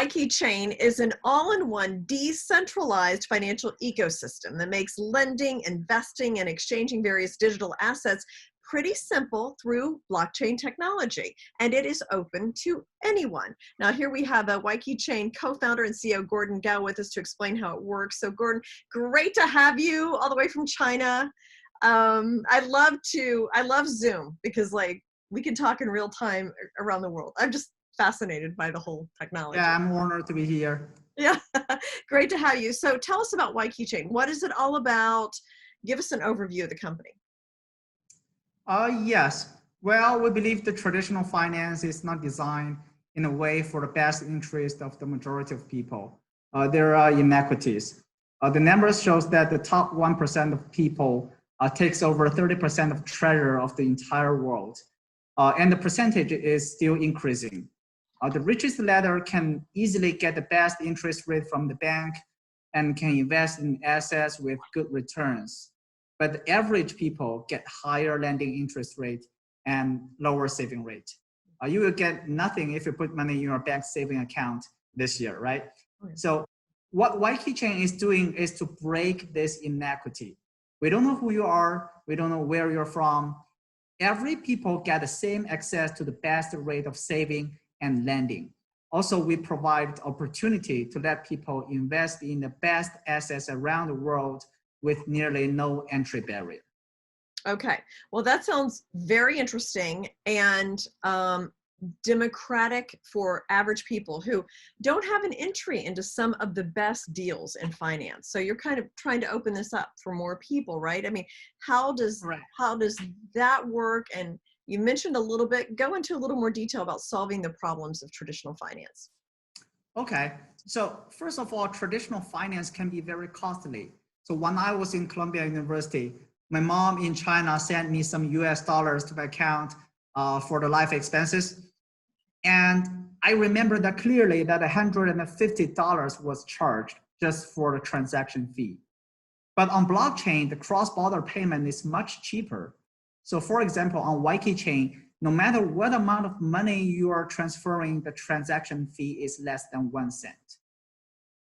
WaykiChain is an all-in-one decentralized financial ecosystem that makes lending, investing, and exchanging various digital assets pretty simple through blockchain technology, and it is open to anyone. Now here we have a WaykiChain co-founder and CEO Gordon Gao with us to explain how it works. So Gordon, great to have you all the way from China. I love Zoom because like we can talk in real time around the world. I'm just fascinated by the whole technology. Yeah, I'm honored to be here. Yeah, great to have you. So tell us about WaykiChain. What is it all about? Give us an overview of the company. Yes. Well, we believe the traditional finance is not designed in a way for the best interest of the majority of people. There are inequities. The numbers shows that the top 1% of people takes over 30% of treasure of the entire world. And the percentage is still increasing. The richest ladder can easily get the best interest rate from the bank and can invest in assets with good returns. But the average people get higher lending interest rate and lower saving rate. You will get nothing if you put money in your bank saving account this year, right? Okay. So what WaykiChain is doing is to break this inequity. We don't know who you are. We don't know where you're from. Every people get the same access to the best rate of saving and lending. Also, we provide opportunity to let people invest in the best assets around the world with nearly no entry barrier. Okay, well that sounds very interesting and democratic for average people who don't have an entry into some of the best deals in finance. So you're kind of trying to open this up for more people, right? I mean, how does that work? And you mentioned a little bit, go into a little more detail about solving the problems of traditional finance. Okay, so first of all, traditional finance can be very costly. So when I was in Columbia University, my mom in China sent me some US dollars to my account for the life expenses. And I remember that clearly that $150 was charged just for the transaction fee. But on blockchain, the cross-border payment is much cheaper. So for example, on WaykiChain, no matter what amount of money you are transferring, the transaction fee is less than 1 cent.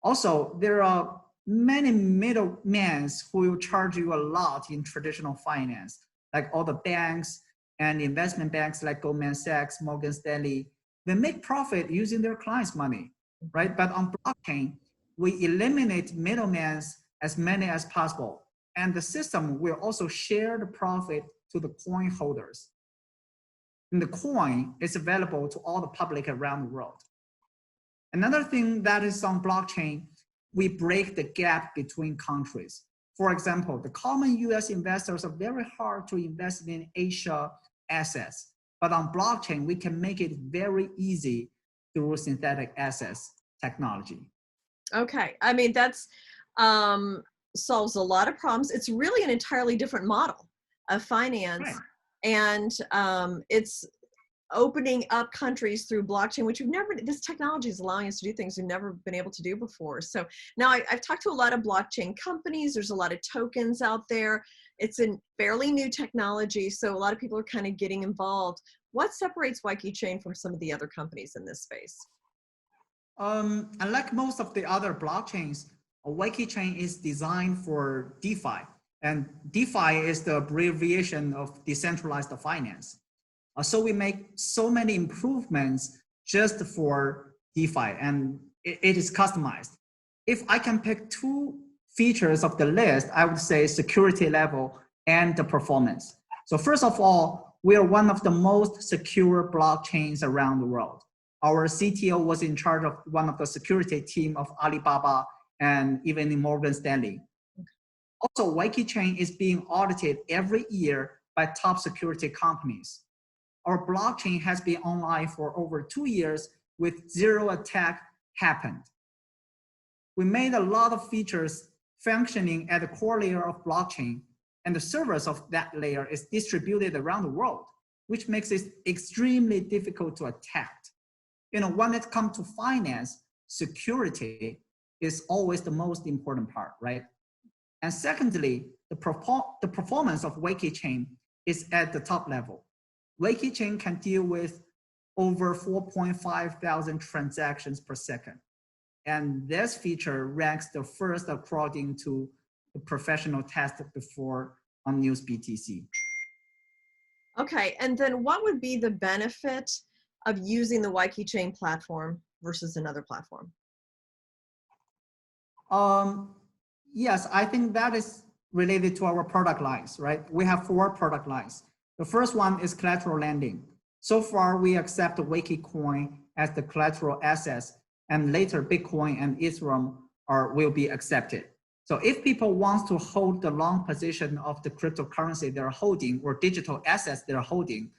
Also, there are many middlemen who will charge you a lot in traditional finance, like all the banks and investment banks like Goldman Sachs, Morgan Stanley. They make profit using their clients' money, right? But on blockchain, we eliminate middlemen as many as possible. And the system will also share the profit to the coin holders. And the coin is available to all the public around the world. Another thing that is on blockchain, we break the gap between countries. For example, the common US investors are very hard to invest in Asia assets, but on blockchain, we can make it very easy through synthetic assets technology. Okay, I mean, that's solves a lot of problems. It's really an entirely different model of finance, right. And it's opening up countries through blockchain, which this technology is allowing us to do things we've never been able to do before. So now I've talked to a lot of blockchain companies. There's a lot of tokens out there. It's a fairly new technology, so a lot of people are kind of getting involved. What separates WaykiChain from some of the other companies in this space? Unlike most of the other blockchains, WaykiChain is designed for DeFi. And DeFi is the abbreviation of decentralized finance. So we make so many improvements just for DeFi, and it is customized. If I can pick 2 features of the list, I would say security level and the performance. So first of all, we are one of the most secure blockchains around the world. Our CTO was in charge of one of the security team of Alibaba and even in Morgan Stanley. Also, WaykiChain is being audited every year by top security companies. Our blockchain has been online for over 2 years with 0 attack happened. We made a lot of features functioning at the core layer of blockchain, and the servers of that layer is distributed around the world, which makes it extremely difficult to attack. You know, when it comes to finance, security is always the most important part, right? And secondly, the performance of WaykiChain is at the top level. WaykiChain can deal with over 4,500 transactions per second. And this feature ranks the first according to the professional test before on News BTC. Okay, and then what would be the benefit of using the WaykiChain platform versus another platform? Yes, I think that is related to our product lines, right? We have 4 product lines. The first one is collateral lending. So far, we accept WaykiCoin as the collateral assets, and later Bitcoin and Ethereum will be accepted. So if people want to hold the long position of the cryptocurrency they're holding or digital assets they're holding,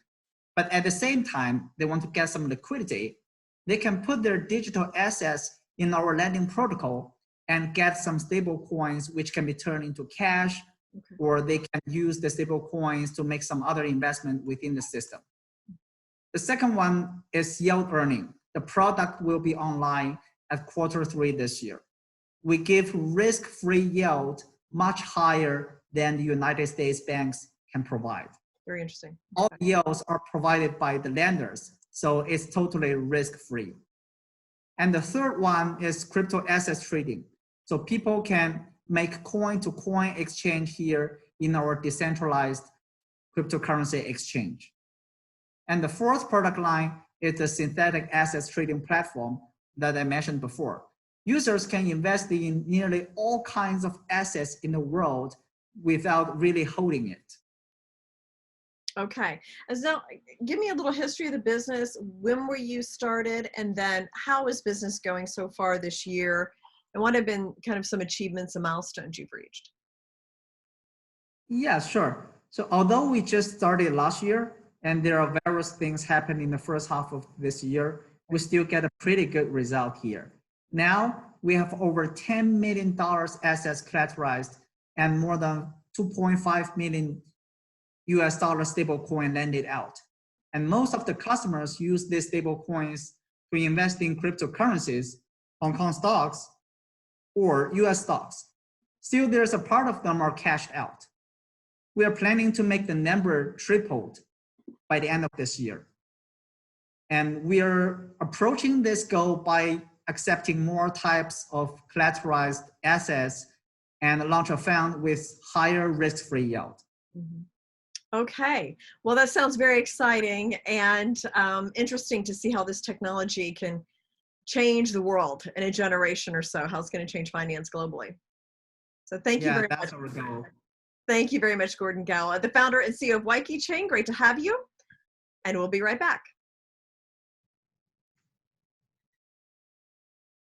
but at the same time, they want to get some liquidity, they can put their digital assets in our lending protocol and get some stable coins, which can be turned into cash, or they can use the stable coins to make some other investment within the system. The second one is yield earning. The product will be online at Q3 this year. We give risk-free yield much higher than the United States banks can provide. Very interesting. All yields are provided by the lenders, so it's totally risk-free. And the third one is crypto assets trading. So people can make coin-to-coin exchange here in our decentralized cryptocurrency exchange. And the fourth product line is the synthetic assets trading platform that I mentioned before. Users can invest in nearly all kinds of assets in the world without really holding it. Okay, and so give me a little history of the business. When were you started, and then how is business going so far this year? And what have been kind of some achievements and milestones you've reached? Yeah, sure. So although we just started last year, and there are various things happening in the first half of this year, we still get a pretty good result here. Now we have over $10 million assets collateralized and more than 2.5 million US dollar stable coin lended out. And most of the customers use these stable coins to invest in cryptocurrencies, Hong Kong stocks, or US stocks. Still, there's a part of them are cashed out. We are planning to make the number tripled by the end of this year. And we are approaching this goal by accepting more types of collateralized assets and launch a fund with higher risk-free yield. Mm-hmm. Okay, well, that sounds very exciting and interesting to see how this technology can change the world in a generation or so, how it's going to change finance globally. So thank you very much. Our goal. Thank you very much, Gordon Gao, the founder and CEO of WaykiChain. Great to have you. And we'll be right back.